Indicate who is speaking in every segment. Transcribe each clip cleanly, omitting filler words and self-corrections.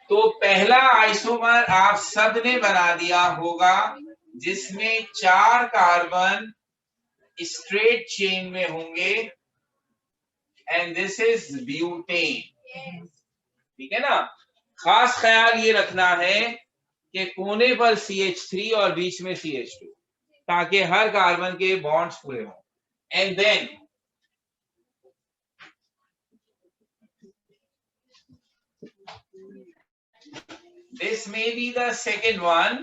Speaker 1: तो पहला आइसोमर आप सब ने बना दिया होगा जिसमें 4 कार्बन स्ट्रेट चेन में होंगे, एंड दिस इज ब्यूटेन। ठीक है ना। खास ख्याल ये रखना है कि कोने पर CH3 और बीच में CH2, ताकि हर कार्बन के बॉन्ड्स पूरे हों। And then this may be the second one,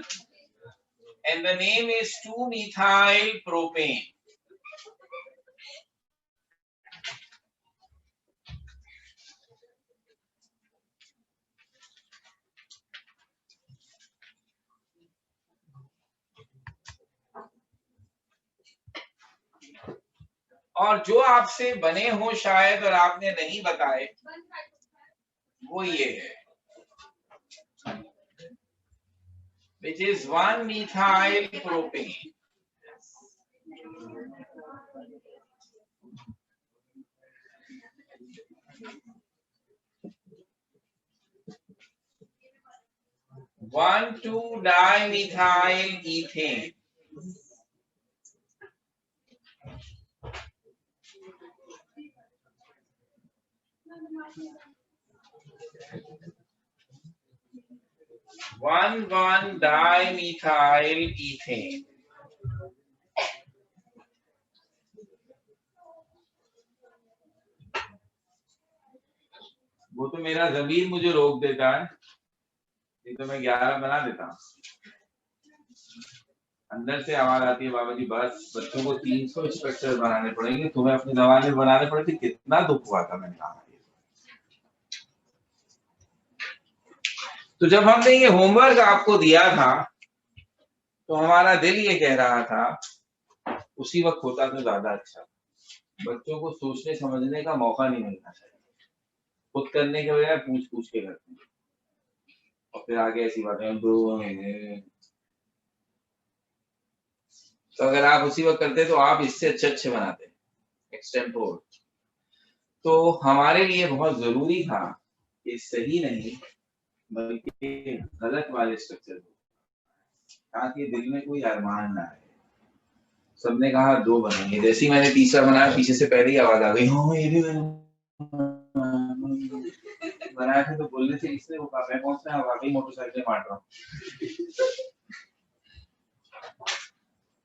Speaker 1: and the name is 2-methyl propane. और जो आपसे बने हो शायद और आपने नहीं बताए वो ये है, which is 1-methyl propane. One 2-dimethyl ethane. One 1-dimethyl ethane. वो तो मेरा ज़मीर मुझे रोक देता है, नहीं तो मैं 11 बना देता हूँ। अंदर से आवाज आती है, बाबा जी बस बच्चों को 300 स्ट्रक्चर बनाने पड़ेंगे, तुम्हें अपनी दवाई में बनाने पड़े थे। कितना दुख हुआ था। मैंने कहा तो जब हमने ये होमवर्क आपको दिया था तो हमारा दिल ये कह रहा था उसी वक्त होता तो ज्यादा अच्छा। बच्चों को सोचने समझने का मौका नहीं मिलना चाहिए, खुद करने के बजाय पूछ पूछ के करते हैं और फिर आगे ऐसी बातें। तो अगर आप उसी वक्त करते तो आप इससे अच्छे बनाते एक्सटेम्पोर। तो हमारे लिए बहुत जरूरी था कि सही नहीं बल्कि गलत वाले स्ट्रक्चर ताकि दिल में कोई अरमान ना आए। सबने कहा 2 बनेंगे, जैसे ही मैंने तीसरा बनाया पीछे से पहले ही आवाज आ गई, हाँ ये भी बनाया था। तो बोलने से इसने वो मैं पहुंचना वाकई मोटरसाइकिल मार रहा हूँ।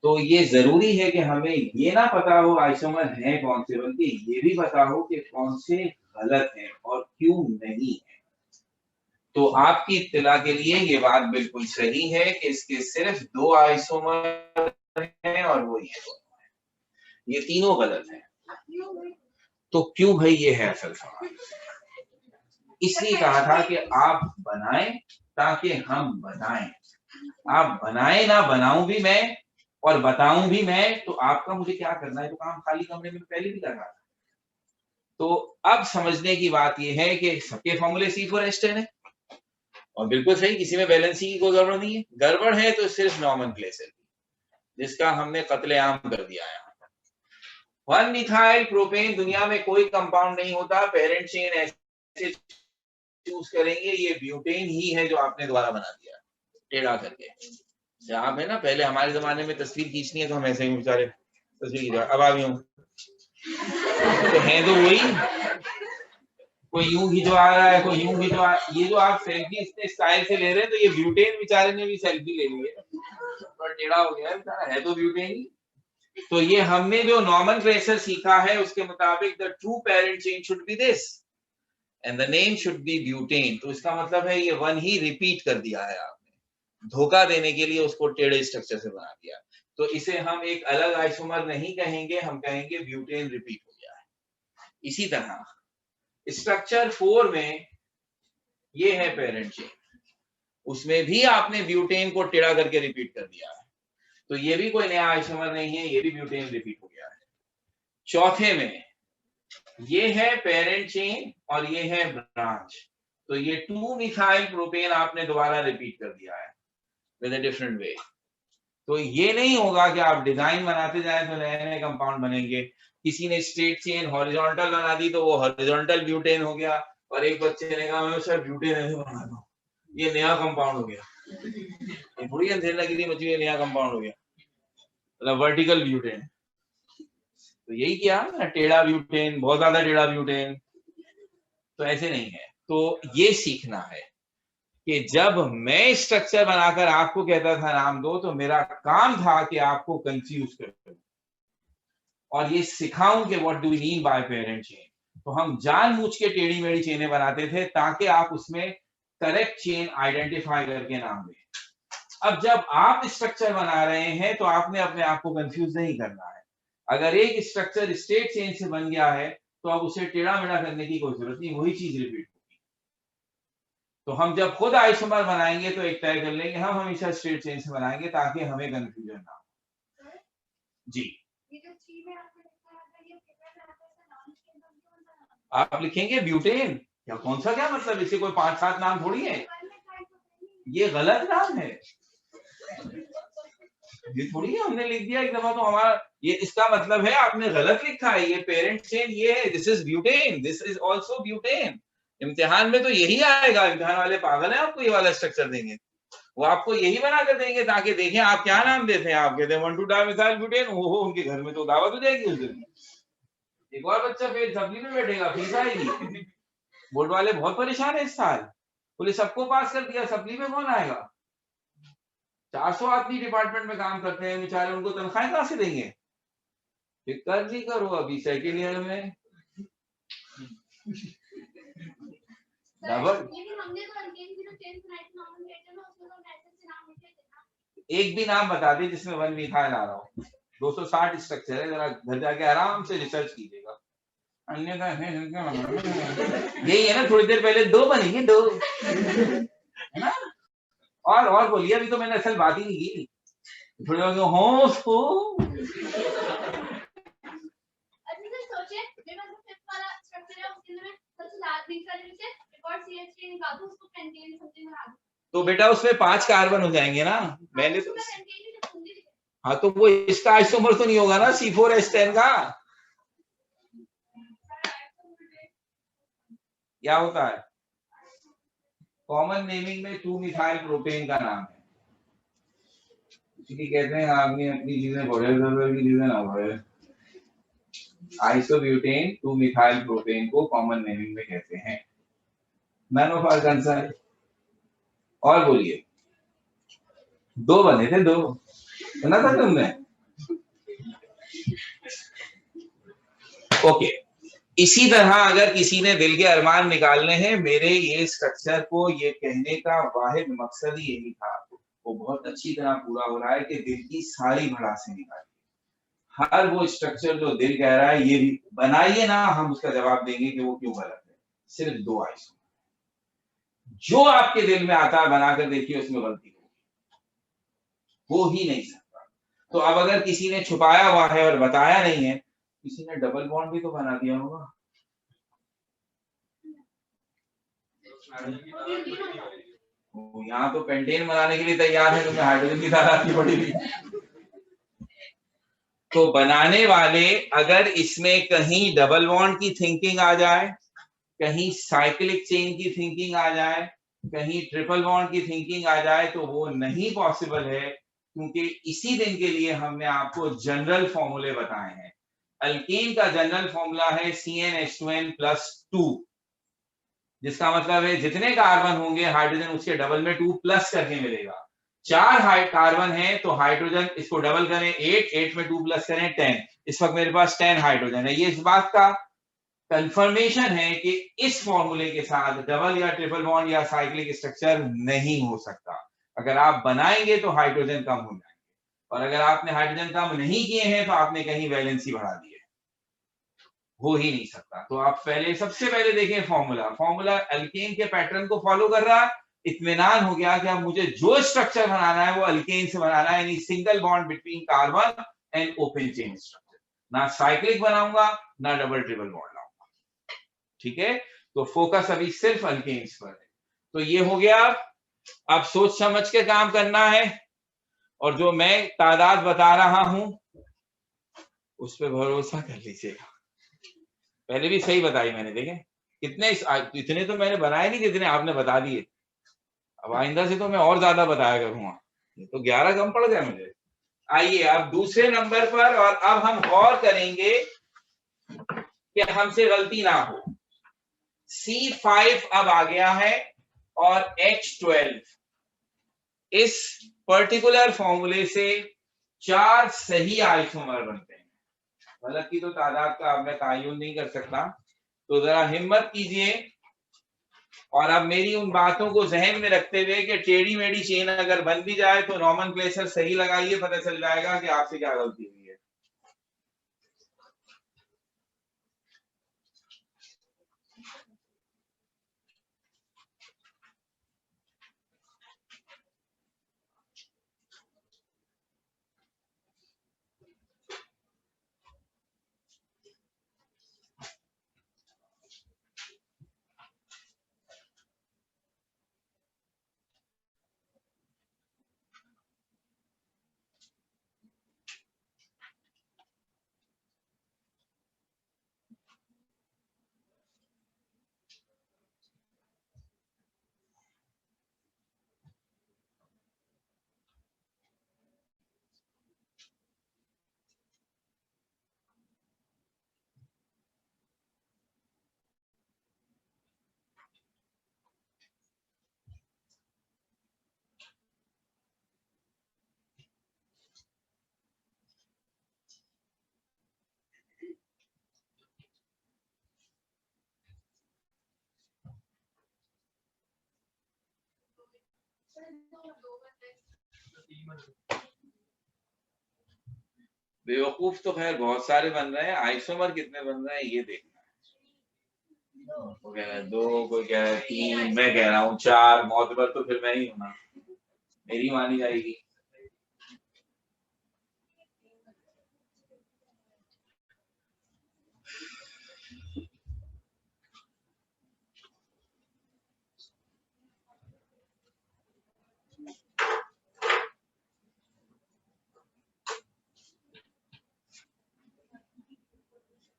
Speaker 1: तो ये जरूरी है कि हमें ये ना पता हो आइसोमर है कौन से, बल्कि ये भी पता हो कि कौन से गलत है और क्यों नहीं है। तो आपकी इत्तला के लिए ये बात बिल्कुल सही है कि इसके सिर्फ 2 आइसोमर हैं और वो ये तीनों गलत हैं। तो क्यों भाई, ये है असल सवाल। इसलिए कहा था कि आप बनाएं ताकि हम बताएं। आप बनाएं ना बनाऊं भी मैं और बताऊं भी मैं, तो आपका मुझे क्या करना है, तो काम खाली कमरे में पहले भी कर रहा था। तो अब समझने की बात यह है कि सबके फॉर्मूले C4H10 है और बिल्कुल सही, किसी में बैलेंसिंग की कोई गड़बड़ नहीं है। गड़बड़ है तो सिर्फ नॉमेनक्लेचर की, जिसका हमने कत्लेआम कर दिया है। 1-methyl propane, दुनिया में कोई कंपाउंड नहीं होता। पेरेंट चेन ऐसे चूज करेंगे, ये ब्यूटेन ही है जो आपने दोबारा बना दिया टेढ़ा करके। आप है ना, पहले हमारे जमाने में तस्वीर खींचनी है तो हम ऐसे ही बेचारे तस्वीर खींचा, अब आ गई हूँ तो है तो वही, कोई यूं खिंचवा रहा है, कोई यूं खिंचवा। ये जो आप सेल्फी इतने स्टाइल से ले रहे हैं, तो ये ब्यूटेन बेचारे ने भी सेल्फी ले ली है, पर टेढ़ा हो गया है, है तो ब्यूटेन ही। तो ये हमने जो नॉमेनक्लेचर सीखा है उसके मुताबिक the true parent chain should be this and the name should be butane. तो इसका मतलब है ये 1 ही रिपीट कर दिया है आपने, धोखा देने के लिए उसको टेढ़े स्ट्रक्चर से बना दिया। तो इसे हम एक अलग आइसोमर नहीं कहेंगे, हम कहेंगे ब्यूटेन रिपीट हो गया है। इसी तरह स्ट्रक्चर 4 में ये है पेरेंट चेन, उसमें भी आपने ब्यूटेन को टेढ़ा करके रिपीट कर दिया है, तो ये भी कोई नया आइसोमर नहीं है, ये भी ब्यूटेन रिपीट हो गया है। चौथे में ये है पेरेंट चेन और ये है ब्रांच, तो ये 2-methyl propane आपने दोबारा रिपीट कर दिया है विद अ डिफरेंट वे। तो ये नहीं होगा कि आप डिजाइन बनाते जाए तो नए नए कंपाउंड बनेंगे। किसी ने स्ट्रेट चेन हॉरिजॉन्टल बना दी तो वो हॉरिजॉन्टल ब्यूटेन हो गया, और एक बच्चे ने कहा मैं सर ब्यूटेन ऐसे बना दूं, ये नया कंपाउंड हो गया, ये थोड़ी अंधेरा लगी थी मुझे, ये नया कंपाउंड हो गया, मतलब वर्टिकल ब्यूटेन। तो यही किया ना, टेढ़ा ब्यूटेन, बहुत ज्यादा टेढ़ा ब्यूटेन, तो ऐसे नहीं है। तो ये सीखना है कि जब मैं स्ट्रक्चर बनाकर आपको कहता था नाम दो, तो मेरा काम था कि आपको कंफ्यूज कर और ये सिखाऊं कि what do we mean by parent chain. तो हम जानबूझ के टेढ़ी मेढ़ी चेनें बनाते थे ताकि आप उसमें करेक्ट चेन आइडेंटिफाई करके नाम दें। अब जब आप स्ट्रक्चर बना रहे हैं तो आपने अपने आप को कंफ्यूज नहीं करना है। अगर एक स्ट्रक्चर स्ट्रेट चेन से बन गया है तो अब उसे टेढ़ा मेढ़ा करने की कोई जरूरत नहीं, वही चीज रिपीट होगी। तो हम जब खुद आइसोमर बनाएंगे तो एक तय कर लेंगे, हम हमेशा स्ट्रेट चेन से बनाएंगे ताकि हमें कंफ्यूजन ना हो। जी, आप लिखेंगे ब्यूटेन, क्या कौन सा, क्या मतलब, इसे कोई 5-7 नाम थोड़ी है, ये गलत नाम है, ये थोड़ी है हमने लिख दिया एक दफा तो हमारा, ये इसका मतलब है आपने गलत लिखा है, ये पेरेंट चेन ये है, this is butane, this is also butane. इम्तिहान में तो यही आएगा, इम्तिहान वाले पागल हैं, आपको ये वाला स्ट्रक्चर देंगे, वो आपको यही बना कर देंगे ताकि देखें आप क्या नाम देते हैं। आप कहते हैं 1,2-डाइमिथाइल ब्यूटेन, ओहो उनके घर में तो दावत हो जाएगी उस दिन। एक और बच्चा फिर सप्ली में बैठेगा, फीस आएगी। बोर्ड वाले बहुत परेशान है इस साल, पुलिस सबको पास कर दिया, सप्ली में कौन आएगा। 400 आदमी डिपार्टमेंट में काम करते हैं बेचारे, उनको तनख्वाहें कहां से देंगे। फिक्र नहीं करो, अभी सेकेंड ईयर में डबल, एक भी नाम बता दे जिसमें 1-मिथाइल आ रहा हो। 260 स्ट्रक्चर है, जरा घर जाके आराम से रिसर्च कीजिएगा, अन्यथा यही है ना, थोड़ी देर पहले 2 बनेंगे, 2 है ना। और बोलिए, अभी तो मैंने असल बात ही नहीं की, थोड़ी देर हो तो बेटा उसमें 5 कार्बन हो जाएंगे ना, मैंने तो, हाँ तो वो इसका आइसोमर तो नहीं होगा ना C4H10 का, क्या होता है कॉमन नेमिंग में 2-मिथाइल प्रोपेन का नाम है, इसलिए कहते हैं आदमी अपनी चीजें बढ़े की चीजें ना बढ़े। आइसोब्यूटेन 2-मिथाइल प्रोपेन को कॉमन नेमिंग में कहते हैं, नन ऑफ आवर कंसर्न। और बोलिए, 2 बने थे, 2 सुना था तुमने। ओके, इसी तरह अगर किसी ने दिल के अरमान निकालने हैं, मेरे ये स्ट्रक्चर को ये कहने का वाहिद मकसद ही यही था, वो बहुत अच्छी तरह पूरा हो रहा है कि दिल की सारी भड़ासें निकालिए, हर वो स्ट्रक्चर जो दिल कह रहा है ये भी बनाइए ना, हम उसका जवाब देंगे कि वो क्यों गलत है। सिर्फ 2 आइसोमर जो आपके दिल में आता है बनाकर देखिए, उसमें गलती होगी, हो ही नहीं सकता। तो अब अगर किसी ने छुपाया हुआ है और बताया नहीं है, किसी ने डबल बॉन्ड भी तो बना दिया होगा। यहाँ तो पेंटेन बनाने के लिए तैयार है, तुम्हें हाइड्रोजन की तादाद की पड़ेगी। तो बनाने वाले अगर इसमें कहीं डबल बॉन्ड की थिंकिंग आ जाए, कहीं साइक्लिक चेन की थिंकिंग आ जाए, कहीं ट्रिपल बॉन्ड की थिंकिंग आ जाए, तो वो नहीं पॉसिबल है, क्योंकि इसी दिन के लिए हमने आपको जनरल फॉर्मूले बताए हैं। अल्कीन का जनरल फॉर्मूला है CnH2n+2, जिसका मतलब है जितने कार्बन होंगे हाइड्रोजन उसके डबल में 2 प्लस करके मिलेगा। 4 कार्बन है तो हाइड्रोजन, इसको डबल करें 8 में 2 प्लस करें 10, इस वक्त मेरे पास 10 हाइड्रोजन है। ये इस बात का कंफर्मेशन है कि इस फॉर्मूले के साथ डबल या ट्रिपल बॉन्ड या साइक्लिक स्ट्रक्चर नहीं हो सकता। अगर आप बनाएंगे तो हाइड्रोजन कम हो जाएंगे, और अगर आपने हाइड्रोजन कम नहीं किए हैं तो आपने कहीं वैलेंसी बढ़ा दी है, हो ही नहीं सकता। तो आप पहले, सबसे पहले देखें फॉर्मूला अल्केन के पैटर्न को फॉलो कर रहा है, इत्मीनान हो गया कि अब मुझे जो स्ट्रक्चर बनाना है वो अल्केन से बनाना है, यानी single bond between carbon and open chain structure, ना साइक्लिक बनाऊंगा ना डबल ट्रिपल बॉन्ड लाऊंगा। ठीक है, तो फोकस अभी सिर्फ अल्केन्स पर है। तो ये हो गया, अब सोच समझ के काम करना है, और जो मैं तादाद बता रहा हूं उस पर भरोसा कर लीजिएगा। पहले भी सही बताई मैंने, देखें कितने, इतने तो मैंने बनाए नहीं जितने आपने बता दिए। अब आइंदा से तो मैं और ज्यादा बताया करूंगा, ये तो 11 कम पड़ गया मुझे। आइए अब दूसरे नंबर पर, और अब हम गौर करेंगे कि हमसे गलती ना हो। C5 अब आ गया है और H12, इस पर्टिकुलर फॉर्मूले से 4 सही आइसोमर बनते हैं। गलत की तो तादाद का अब मैं तायुन नहीं कर सकता, तो जरा हिम्मत कीजिए। और अब मेरी उन बातों को जहन में रखते हुए कि टेढ़ी मेढ़ी चेन अगर बन भी जाए तो नॉमेनक्लेचर सही लगाइए, पता चल जाएगा कि आपसे क्या गलती हुई है। बेवकूफ तो खैर बहुत सारे बन रहे हैं, आइसोमर कितने बन रहे हैं ये देखना है। वो कह रहा है 2, कोई कह रहा है 3, मैं कह रहा हूँ 4। मोतबर तो फिर मैं ही हूं ना, मेरी मानी जाएगी।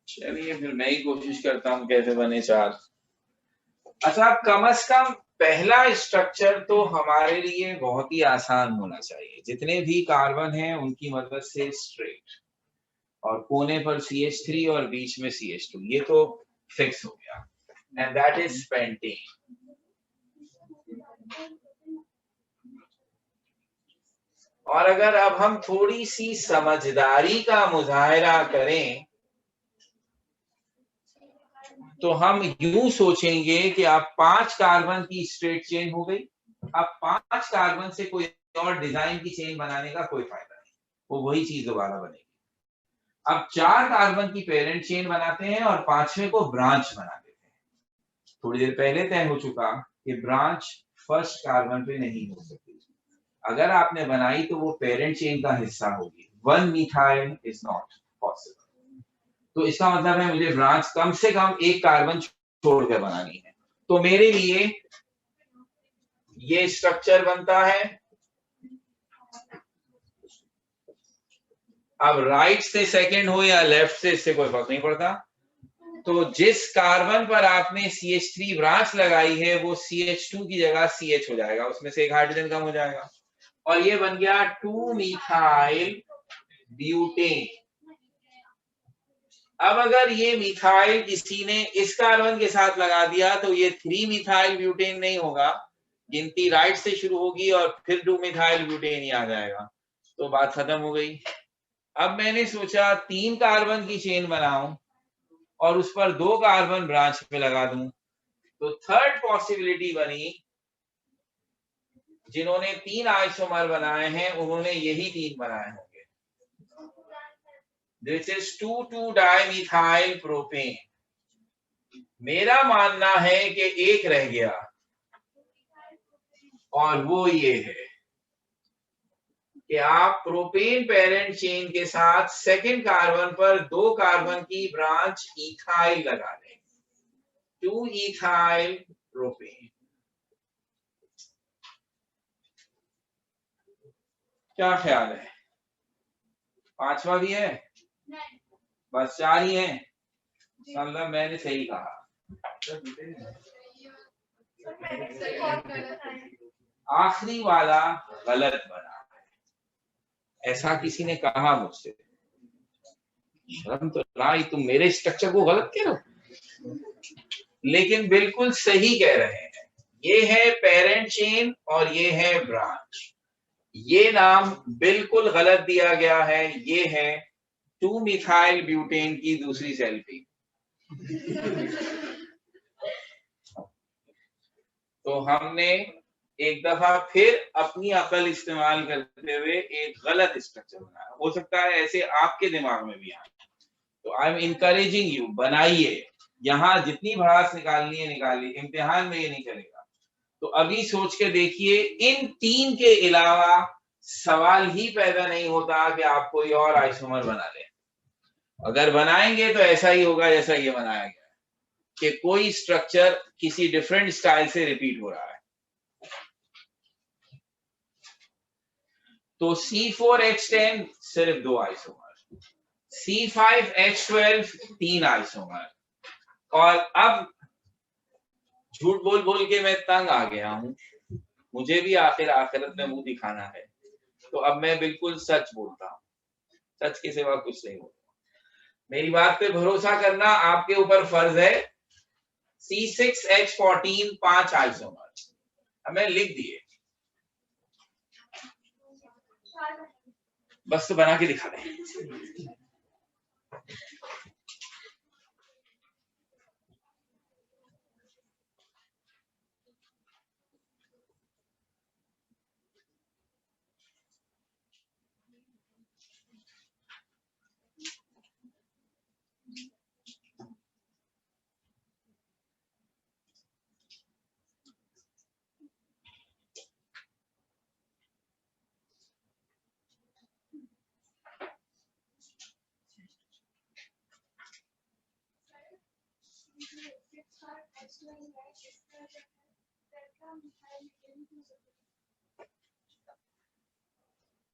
Speaker 1: चलिए फिर मैं ही कोशिश करता हूँ कैसे बने 4। अच्छा, कम से कम पहला स्ट्रक्चर तो हमारे लिए बहुत ही आसान होना चाहिए। जितने भी कार्बन हैं उनकी मदद से स्ट्रेट, और कोने पर CH3 और बीच में CH2, ये तो फिक्स हो गया, एंड दैट इज पेंटेन। और अगर अब हम थोड़ी सी समझदारी का मुजाहरा करें तो हम यूं सोचेंगे कि अब 5 कार्बन की स्ट्रेट चेन हो गई, अब 5 कार्बन से कोई और डिजाइन की चेन बनाने का कोई फायदा नहीं, वो वही चीज दोबारा बनेगी। अब 4 कार्बन की पेरेंट चेन बनाते हैं और 5वें को ब्रांच बना देते हैं। थोड़ी देर पहले तय हो चुका कि ब्रांच फर्स्ट कार्बन पे नहीं हो सकती, अगर आपने बनाई तो वो पेरेंट चेन का हिस्सा होगी। 1 मिथाइल इज नॉट पॉसिबल। तो इसका मतलब है मुझे ब्रांच कम से कम एक कार्बन छोड़कर बनानी है। तो मेरे लिए ये स्ट्रक्चर बनता है। अब राइट से सेकंड हो या लेफ्ट से, इससे कोई फर्क नहीं पड़ता। तो जिस कार्बन पर आपने CH3 ब्रांच लगाई है वो CH2 की जगह CH हो जाएगा, उसमें से एक हाइड्रोजन कम हो जाएगा, और ये बन गया 2 मिथाइल ब्यूटेन। अब अगर ये मिथाइल किसी ने इस कार्बन के साथ लगा दिया तो ये 3 मिथाइल ब्यूटेन नहीं होगा, गिनती राइट से शुरू होगी और फिर 2 मिथाइल ब्यूटेन ही आ जाएगा, तो बात खत्म हो गई। अब मैंने सोचा 3 कार्बन की चेन बनाऊं और उस पर 2 कार्बन ब्रांच पे लगा दूं, तो थर्ड पॉसिबिलिटी बनी, जिन्होंने 3 आइसोमर बनाए हैं उन्होंने यही 3 बनाए होंगे, दिस इज 2,2-डाइमिथाइल प्रोपेन। मेरा मानना है कि एक रह गया और वो ये है कि आप प्रोपेन पेरेंट चेन के साथ सेकंड कार्बन पर 2 कार्बन की ब्रांच इथाइल लगा दें, 2 इथाइल प्रोपेन। क्या ख्याल है? 5वां भी है? बस 4 ही है, मतलब मैंने सही कहा। आखिरी वाला गलत बना है। ऐसा किसी ने कहा मुझसे, शर्म तो लाई, तुम मेरे स्ट्रक्चर को गलत कह रहे हो। लेकिन बिल्कुल सही कह रहे हैं। ये है पेरेंट चेन और ये है ब्रांच। ये नाम बिल्कुल गलत दिया गया है। ये है 2 मिथाइल ब्यूटेन की दूसरी सेल्फी। तो हमने एक दफा फिर अपनी अकल इस्तेमाल करते हुए एक गलत स्ट्रक्चर बनाया। हो सकता है ऐसे आपके दिमाग में भी आए। तो आई एम इनकरेजिंग यू, बनाइए। यहाँ जितनी भड़ास निकालनी है निकालिए, इम्तिहान में ये नहीं चलेगा। तो अभी सोच के देखिए, इन 3 के अलावा सवाल ही पैदा नहीं होता कि आप कोई और आइसोमर बना लें। अगर बनाएंगे तो ऐसा ही होगा जैसा ये बनाया गया है, कि कोई स्ट्रक्चर किसी डिफरेंट स्टाइल से रिपीट हो रहा है। तो C4H10 सिर्फ 2 आइसोमर, C5H12 3 आइसोमर। और अब झूठ बोल बोल के मैं तंग आ गया हूं, मुझे भी आखिरत में मुंह दिखाना है। तो अब मैं बिल्कुल सच बोलता हूं, सच के सिवा कुछ नहीं बोलता। मेरी बात पे भरोसा करना आपके ऊपर फर्ज है। C6H14 5 आइसोमर, अब मैं लिख दिए, बस तो बना के दिखा दें।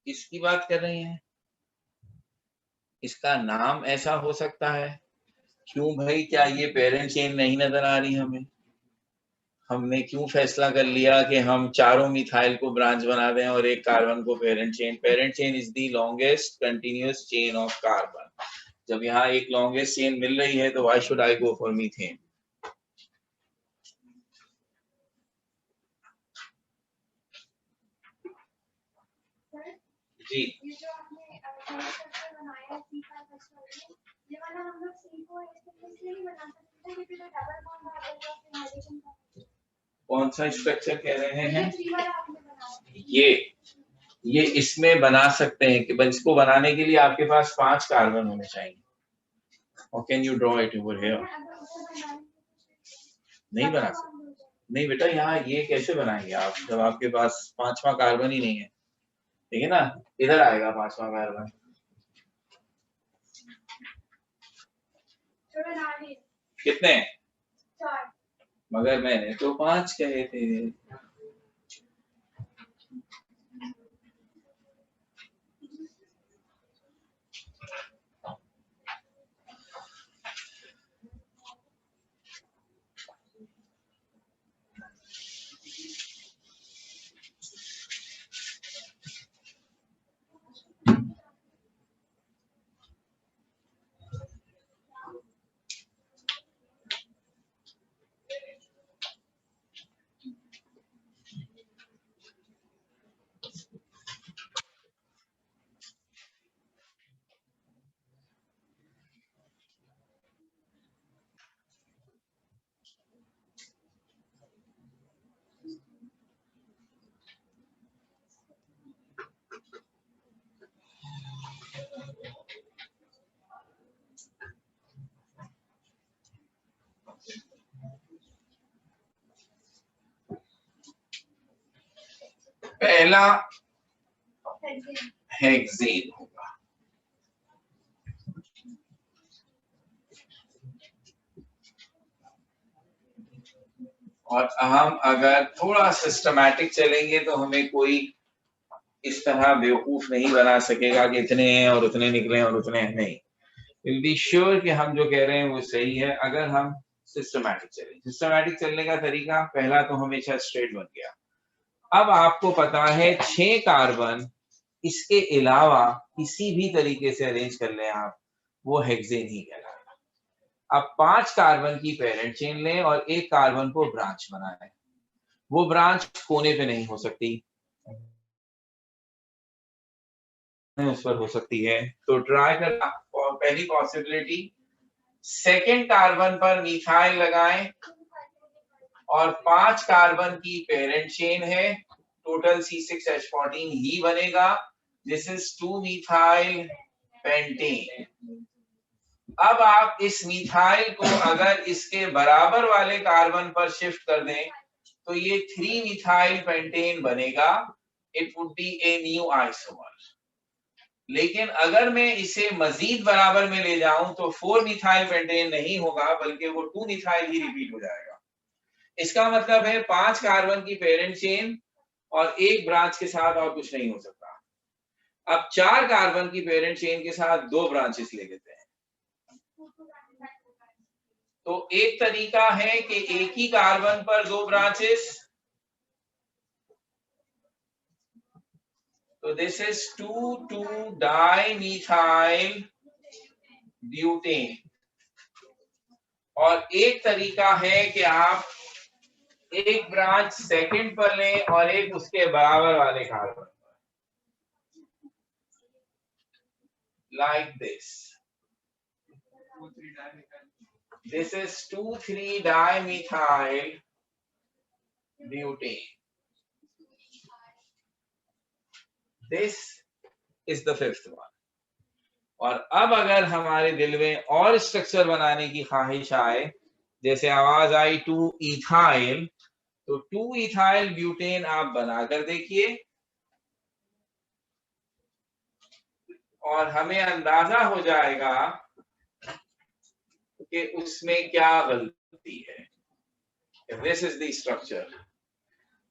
Speaker 1: किसकी बात कर रही हैं? इसका नाम ऐसा हो सकता है? क्यों भाई, क्या ये पेरेंट चेन नहीं नजर आ रही हमें? हमने क्यों फैसला कर लिया कि हम चारों मिथाइल को ब्रांच बना दें और एक कार्बन को parent chain? Parent chain is the longest continuous chain of carbon. जब यहाँ एक लॉन्गेस्ट चेन मिल रही है तो why should I go for methane? जी, ये जो आपने बनाया ये वाला हम लोग इसलिए नहीं बना सकते क्योंकि जो डबल बॉन्ड आ जाएगा हाइड्रोजन का। कौन सा स्ट्रक्चर कह रहे हैं? ये इसमें बना सकते हैं कि बस इसको बनाने के लिए आपके पास 5 कार्बन होने चाहिए। और can you draw it over here? नहीं बना सकते। नहीं बेटा, यहाँ ये कैसे बनाएंगे आप जब आपके पास 5वां कार्बन ही नहीं है? ठीक है ना, इधर आएगा 5वां कार्बन। कितने? 4। मगर मैंने तो 5 कहे थे। पहला हेक्सेन होगा। और हम अगर थोड़ा सिस्टमैटिक चलेंगे तो हमें कोई इस तरह बेवकूफ नहीं बना सकेगा कि इतने हैं और उतने निकले और उतने नहीं। विल बी श्योर कि हम जो कह रहे हैं वो सही है अगर हम सिस्टमैटिक चलें। सिस्टमैटिक चलने का तरीका, पहला तो हमेशा स्ट्रेट बन गया। अब आपको पता है 6 कार्बन इसके अलावा किसी भी तरीके से अरेंज कर लें आप, वो हेक्सेन ही कहलाएगा। अब 5 कार्बन की पेरेंट चेन लें और एक कार्बन को ब्रांच बनाएं। वो ब्रांच कोने पे नहीं हो सकती, उस पर हो सकती है। तो ट्राई करना। और पहली पॉसिबिलिटी, सेकेंड कार्बन पर मिथाइल लगाएं और 5 कार्बन की पेरेंट चेन है, टोटल C6H14 ही बनेगा। This is 2 methyl pentane. अब आप इस मिथाइल को अगर इसके बराबर वाले कार्बन पर शिफ्ट कर दें तो ये 3 मिथाइल पेंटेन बनेगा। It would be a new isomer. लेकिन अगर मैं इसे मजीद बराबर में ले जाऊं तो 4 मिथाइल पेंटेन नहीं होगा, बल्कि वो 2 मिथाइल ही रिपीट हो जाएगा। इसका मतलब है 5 कार्बन की पेरेंट चेन और एक ब्रांच के साथ और कुछ नहीं हो सकता। अब 4 कार्बन की पेरेंट चेन के साथ 2 ब्रांचेस ले लेते हैं। तो एक तरीका है कि एक ही कार्बन पर 2 ब्रांचेस, तो दिस इज 2,2-dimethyl ब्यूटेन। और एक तरीका है कि आप एक ब्रांच सेकंड पर लें और एक उसके बराबर वाले कार्बन पर, like this. This is 2,3-dimethyl butane. This is the fifth one. और अब अगर हमारे दिल में और स्ट्रक्चर बनाने की ख्वाहिश आए, जैसे आवाज आई 2-ethyl, तो 2-ethyl ब्यूटेन आप बनाकर देखिए और हमें अंदाजा हो जाएगा कि उसमें क्या गलती है। This is the structure.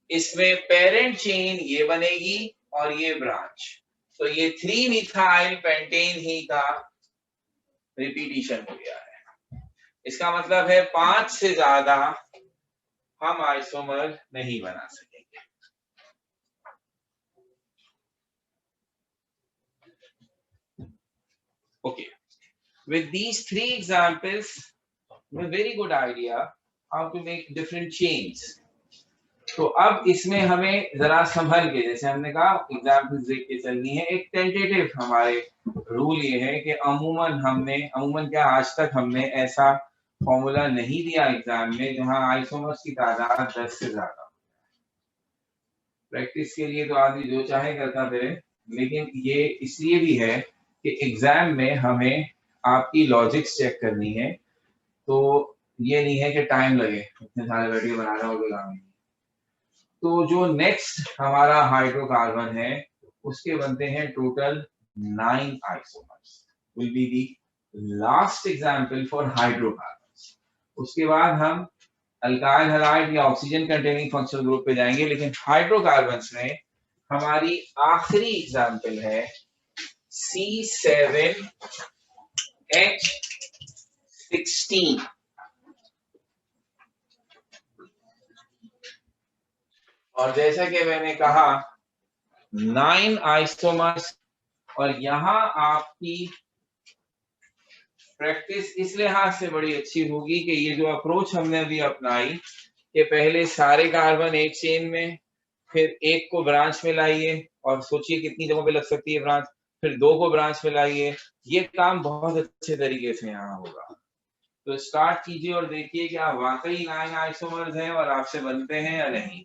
Speaker 1: इसमें पेरेंट चेन ये बनेगी और ये ब्रांच, तो ये 3 मिथाइल पेंटेन ही का रिपीटिशन हो गया है। इसका मतलब है 5 से ज्यादा हम आइसोमर नहीं बना सकेंगे। Okay, with these 3 examples, a very good idea how to make different chains. तो अब इसमें हमें जरा संभल के, जैसे हमने कहा एग्जाम्पल्स देख के चलनी है। एक टेंटेटिव हमारे रूल ये है कि अमूमन क्या आज तक हमने ऐसा फॉर्मूला नहीं दिया एग्जाम में जहां आइसोमर्स की तादाद 10 से ज्यादा। प्रैक्टिस के लिए तो आदमी जो चाहे करता फिरे, लेकिन ये इसलिए भी है कि एग्जाम में हमें आपकी लॉजिक्स चेक करनी है। तो ये नहीं है कि टाइम लगे, इतने सारे बैठ के बनाना होगा। तो जो नेक्स्ट हमारा हाइड्रोकार्बन है उसके बनते हैं total 9 isomers, will be the last example for hydrocarbons. उसके बाद हम अल्काइल हैलाइड या ऑक्सीजन कंटेनिंग फंक्शनल ग्रुप पे जाएंगे, लेकिन हाइड्रोकार्बन्स में हमारी आखिरी एग्जांपल है C7H16। और जैसा कि मैंने कहा 9 आइसोमर्स, और यहां आपकी प्रैक्टिस इस लिहाज से बड़ी अच्छी होगी कि ये जो अप्रोच हमने अभी अपनाई कि पहले सारे कार्बन एक चेन में, फिर एक को ब्रांच में लाइए और सोचिए कितनी जगहों पे लग सकती है ब्रांच, फिर 2 को ब्रांच में लाइए, ये काम बहुत अच्छे तरीके से यहाँ होगा। तो स्टार्ट कीजिए और देखिए कि आप वाकई 9 आइसोमर्स हैं और आपसे बनते हैं या नहीं।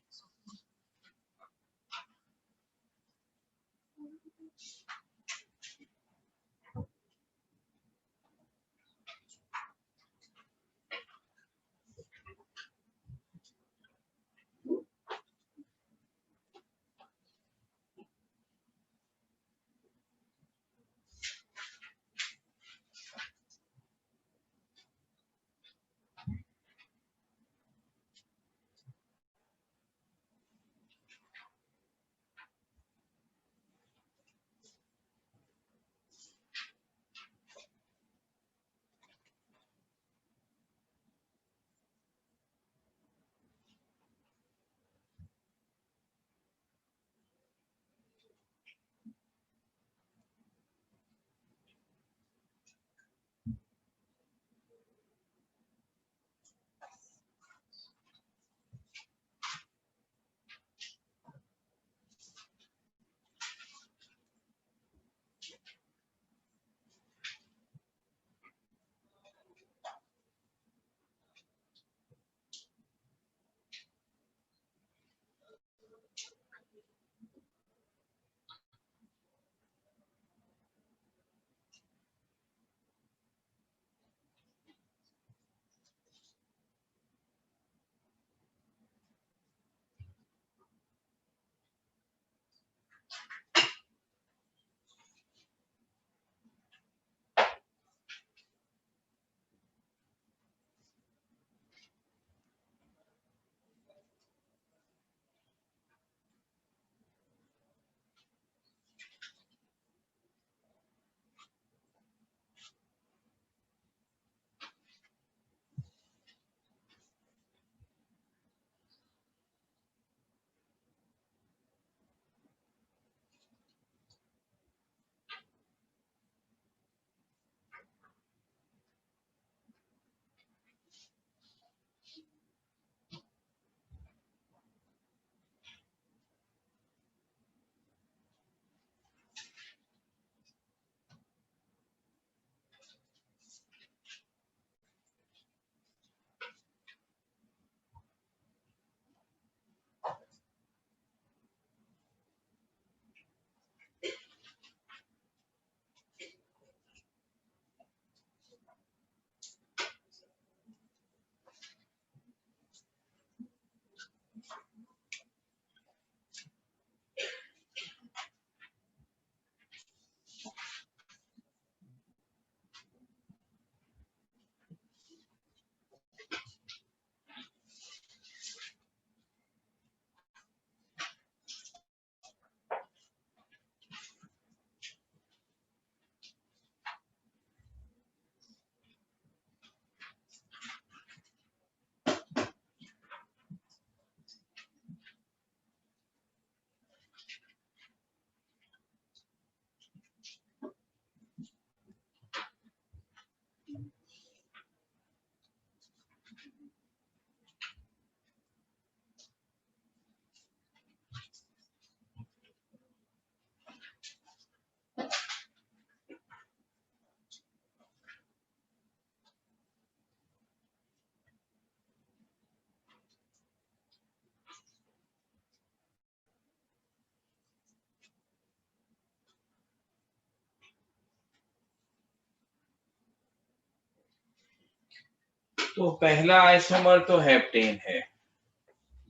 Speaker 1: तो पहला आइसोमर तो हेप्टेन है।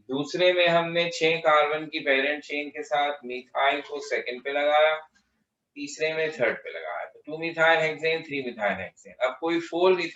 Speaker 1: दूसरे में हमने 6 कार्बन की पेरेंट चेन के साथ मिथाइल को सेकंड पे लगाया, तीसरे में थर्ड पे लगाया। तो 2 मिथाइल हेक्सेन, 3 मिथाइल हेक्सेन। अब कोई 4 मिथाइल